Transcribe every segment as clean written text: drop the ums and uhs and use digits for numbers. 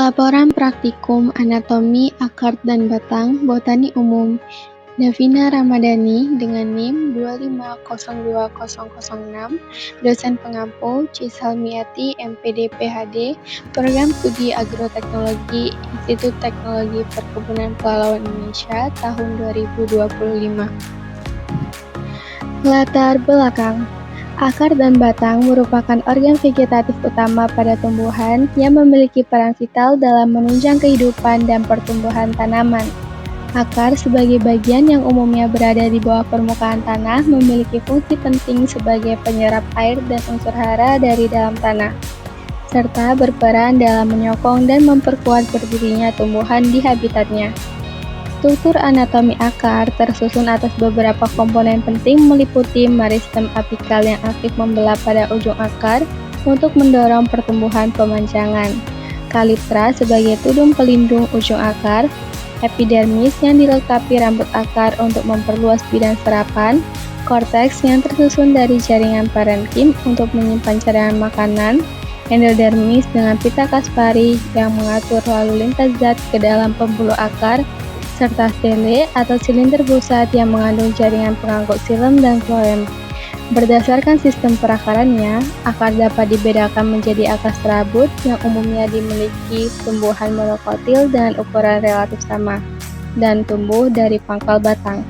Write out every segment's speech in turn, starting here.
Laporan Praktikum Anatomi Akar dan Batang Botani Umum Davina Ramadhani dengan NIM 2502006, dosen pengampu Cishalmiati MPD PhD, Program Studi Agroteknologi Institut Teknologi Perkebunan Pelauan Indonesia tahun 2025. Latar belakang. Akar dan batang merupakan organ vegetatif utama pada tumbuhan yang memiliki peran vital dalam menunjang kehidupan dan pertumbuhan tanaman. Akar sebagai bagian yang umumnya berada di bawah permukaan tanah memiliki fungsi penting sebagai penyerap air dan unsur hara dari dalam tanah, serta berperan dalam menyokong dan memperkuat berdirinya tumbuhan di habitatnya. Struktur anatomi akar tersusun atas beberapa komponen penting meliputi meristem apikal yang aktif membelah pada ujung akar untuk mendorong pertumbuhan pemanjangan, kaliptra sebagai tudung pelindung ujung akar, epidermis yang dilengkapi rambut akar untuk memperluas bidang serapan, korteks yang tersusun dari jaringan parenkim untuk menyimpan cadangan makanan, endodermis dengan pita Kaspari yang mengatur lalu lintas zat ke dalam pembuluh akar, serta stele atau silinder pusat yang mengandung jaringan pengangkut xilem dan floem. Berdasarkan sistem perakarannya, akar dapat dibedakan menjadi akar serabut yang umumnya dimiliki tumbuhan monokotil dengan ukuran relatif sama dan tumbuh dari pangkal batang,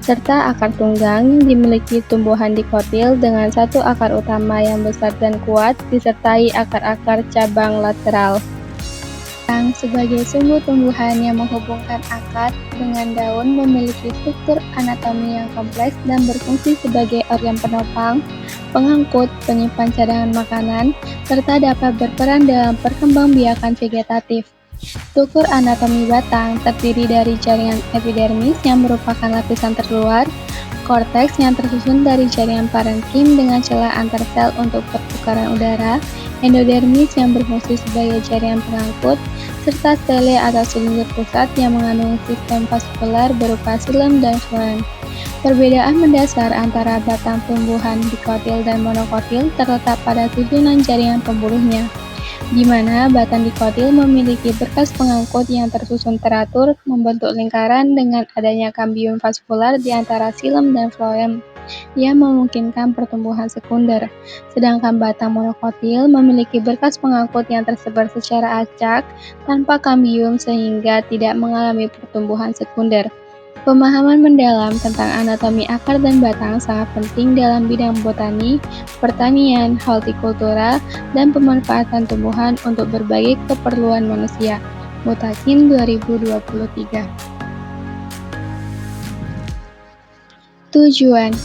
serta akar tunggang yang dimiliki tumbuhan dikotil dengan satu akar utama yang besar dan kuat disertai akar-akar cabang lateral. Batang sebagai sumbu tumbuhan yang menghubungkan akar dengan daun memiliki struktur anatomi yang kompleks dan berfungsi sebagai organ penopang, pengangkut, penyimpan cadangan makanan, serta dapat berperan dalam perkembangbiakan vegetatif. Struktur anatomi batang terdiri dari jaringan epidermis yang merupakan lapisan terluar, korteks yang tersusun dari jaringan parenkim dengan celah antar sel untuk pertukaran udara, endodermis yang berfungsi sebagai jaringan pengangkut, serta stele atau silinder pusat yang mengandung sistem vaskular berupa xilem dan floem. Perbedaan mendasar antara batang tumbuhan dikotil dan monokotil terletak pada susunan jaringan pembuluhnya, di mana batang dikotil memiliki berkas pengangkut yang tersusun teratur membentuk lingkaran dengan adanya kambium vaskular di antara xilem dan floem yang memungkinkan pertumbuhan sekunder, sedangkan batang monokotil memiliki berkas pengangkut yang tersebar secara acak tanpa kambium sehingga tidak mengalami pertumbuhan sekunder. Pemahaman mendalam tentang anatomi akar dan batang sangat penting dalam bidang botani, pertanian, hortikultura, dan pemanfaatan tumbuhan untuk berbagai keperluan manusia. Mutakin 2023. Tujuan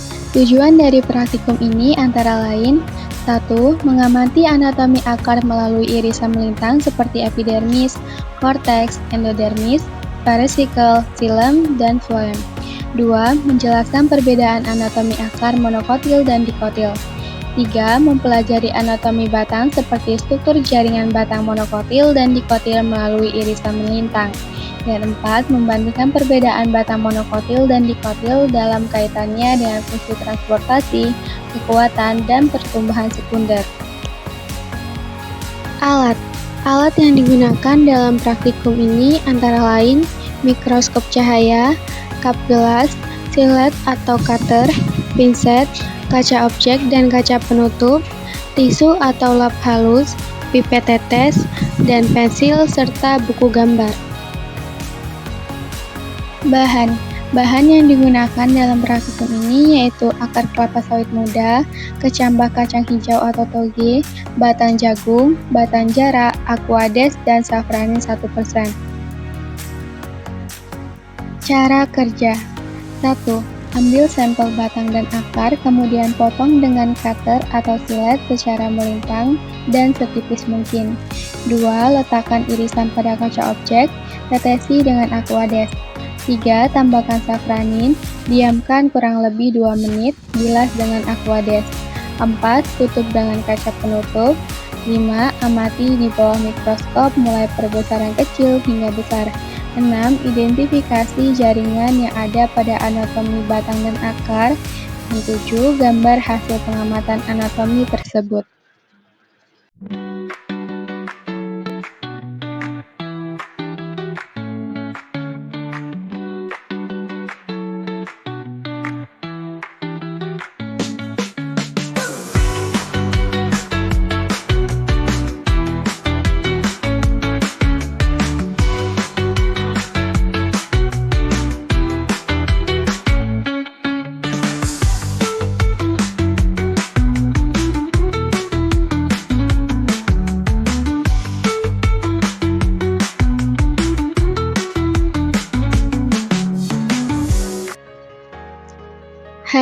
dari praktikum ini antara lain 1. Mengamati anatomi akar melalui irisan melintang seperti epidermis, korteks, endodermis, parasikel, xilem, dan floem. 2. Menjelaskan perbedaan anatomi akar monokotil dan dikotil. 3. Mempelajari anatomi batang seperti struktur jaringan batang monokotil dan dikotil melalui irisan melintang. Dan 4. Membandingkan perbedaan batang monokotil dan dikotil dalam kaitannya dengan fungsi transportasi, kekuatan, dan pertumbuhan sekunder. Alat yang digunakan dalam praktikum ini antara lain mikroskop cahaya, kap gelas, silet atau cutter, pinset, kaca objek dan kaca penutup, tisu atau lap halus, pipet tetes, dan pensil serta buku gambar. Bahan yang digunakan dalam praktikum ini yaitu akar kelapa sawit muda, kecambah kacang hijau atau toge, batang jagung, batang jarak, aquades, dan safranin 1%. Cara kerja. 1. Ambil sampel batang dan akar, kemudian potong dengan cutter atau silet secara melintang dan setipis mungkin. 2. Letakkan irisan pada kaca objek, tetesi dengan aquades. 3. Tambahkan safranin, diamkan kurang lebih 2 menit, bilas dengan aquades. 4. Tutup dengan kaca penutup. 5. Amati di bawah mikroskop mulai perbesaran kecil hingga besar. 6. Identifikasi jaringan yang ada pada anatomi batang dan akar. 7. Gambar hasil pengamatan anatomi tersebut.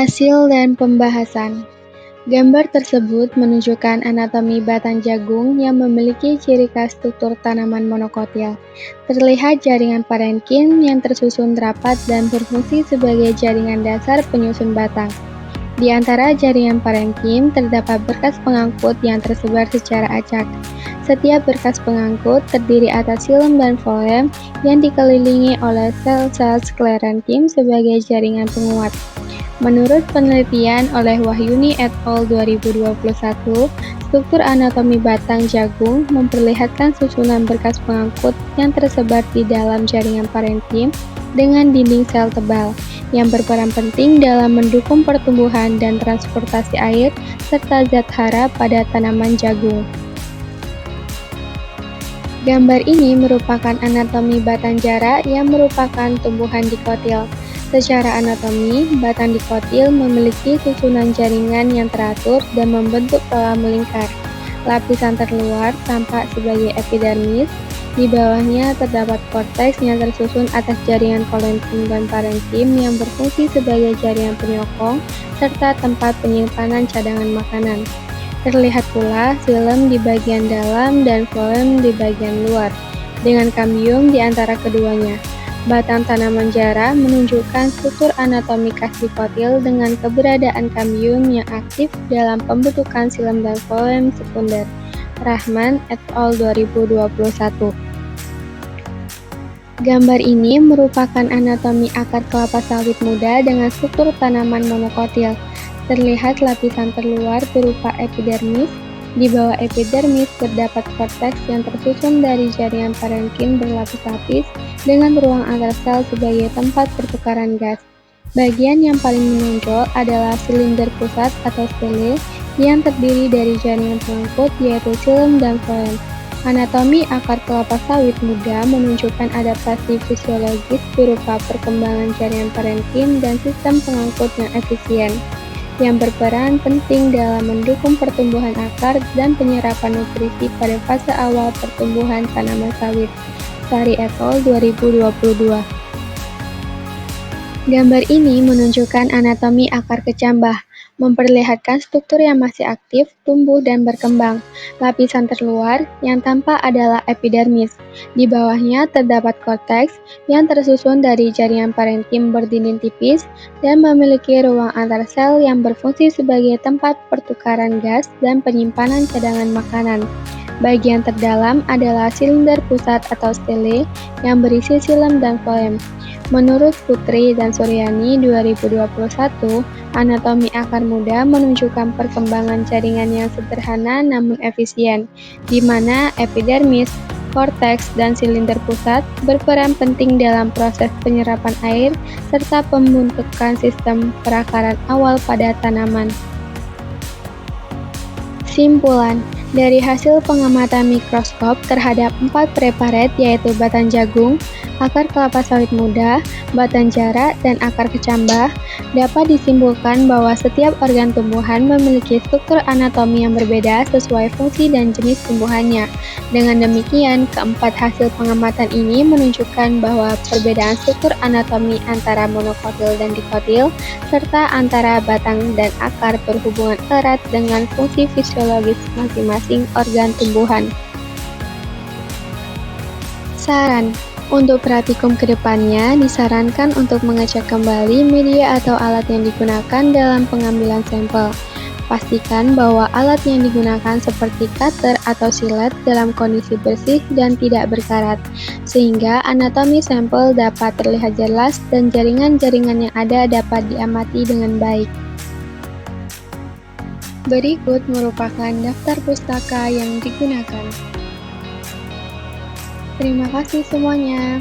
Hasil dan pembahasan. Gambar tersebut menunjukkan anatomi batang jagung yang memiliki ciri khas struktur tanaman monokotil. Terlihat jaringan parenkim yang tersusun rapat dan berfungsi sebagai jaringan dasar penyusun batang. Di antara jaringan parenkim terdapat berkas pengangkut yang tersebar secara acak. Setiap berkas pengangkut terdiri atas xilem dan floem yang dikelilingi oleh sel-sel sklerenkim sebagai jaringan penguat. Menurut penelitian oleh Wahyuni et al. 2021, struktur anatomi batang jagung memperlihatkan susunan berkas pengangkut yang tersebar di dalam jaringan parenkim dengan dinding sel tebal, yang berperan penting dalam mendukung pertumbuhan dan transportasi air serta zat hara pada tanaman jagung. Gambar ini merupakan anatomi batang jara yang merupakan tumbuhan dikotil. Secara anatomi, batang dikotil memiliki susunan jaringan yang teratur dan membentuk pola melingkar. Lapisan terluar tampak sebagai epidermis, di bawahnya terdapat korteks yang tersusun atas jaringan kolentim dan parenkim yang berfungsi sebagai jaringan penyokong serta tempat penyimpanan cadangan makanan. Terlihat pula xilem di bagian dalam dan floem di bagian luar, dengan kambium di antara keduanya. Batang tanaman jara menunjukkan struktur anatomi khas dikotil dengan keberadaan kambium yang aktif dalam pembentukan xilem dan floem sekunder. Rahman et al. 2021. Gambar ini merupakan anatomi akar kelapa sawit muda dengan struktur tanaman monokotil. Terlihat lapisan terluar berupa epidermis. Di bawah epidermis terdapat korteks yang tersusun dari jaringan parenkim berlapis-lapis dengan ruang antar sel sebagai tempat pertukaran gas. Bagian yang paling menonjol adalah silinder pusat atau stele yang terdiri dari jaringan pengangkut yaitu xilem dan floem. Anatomi akar kelapa sawit muda menunjukkan adaptasi fisiologis berupa perkembangan jaringan parenkim dan sistem pengangkut yang efisien, yang berperan penting dalam mendukung pertumbuhan akar dan penyerapan nutrisi pada fase awal pertumbuhan tanaman sawit. Sari et al. 2022. Gambar ini menunjukkan anatomi akar kecambah, memperlihatkan struktur yang masih aktif, tumbuh, dan berkembang. Lapisan terluar yang tampak adalah epidermis. Di bawahnya terdapat korteks yang tersusun dari jaringan parenkim berdinding tipis dan memiliki ruang antar sel yang berfungsi sebagai tempat pertukaran gas dan penyimpanan cadangan makanan. Bagian terdalam adalah silinder pusat atau stele yang berisi xilem dan floem. Menurut Putri dan Suryani 2021, anatomi akar muda menunjukkan perkembangan jaringan yang sederhana namun efisien, di mana epidermis, korteks, dan silinder pusat berperan penting dalam proses penyerapan air serta pembentukan sistem perakaran awal pada tanaman. Simpulan, dari hasil pengamatan mikroskop terhadap 4 preparet yaitu batang jagung, akar kelapa sawit muda, batang jara, dan akar kecambah, dapat disimpulkan bahwa setiap organ tumbuhan memiliki struktur anatomi yang berbeda sesuai fungsi dan jenis tumbuhannya. Dengan demikian, keempat hasil pengamatan ini menunjukkan bahwa perbedaan struktur anatomi antara monokotil dan dikotil, serta antara batang dan akar berhubungan erat dengan fungsi fisiologis masing-masing organ tumbuhan. Saran: untuk praktikum kedepannya, disarankan untuk mengecek kembali media atau alat yang digunakan dalam pengambilan sampel. Pastikan bahwa alat yang digunakan seperti cutter atau silet dalam kondisi bersih dan tidak berkarat, sehingga anatomi sampel dapat terlihat jelas dan jaringan-jaringan yang ada dapat diamati dengan baik. Berikut merupakan daftar pustaka yang digunakan. Terima kasih semuanya.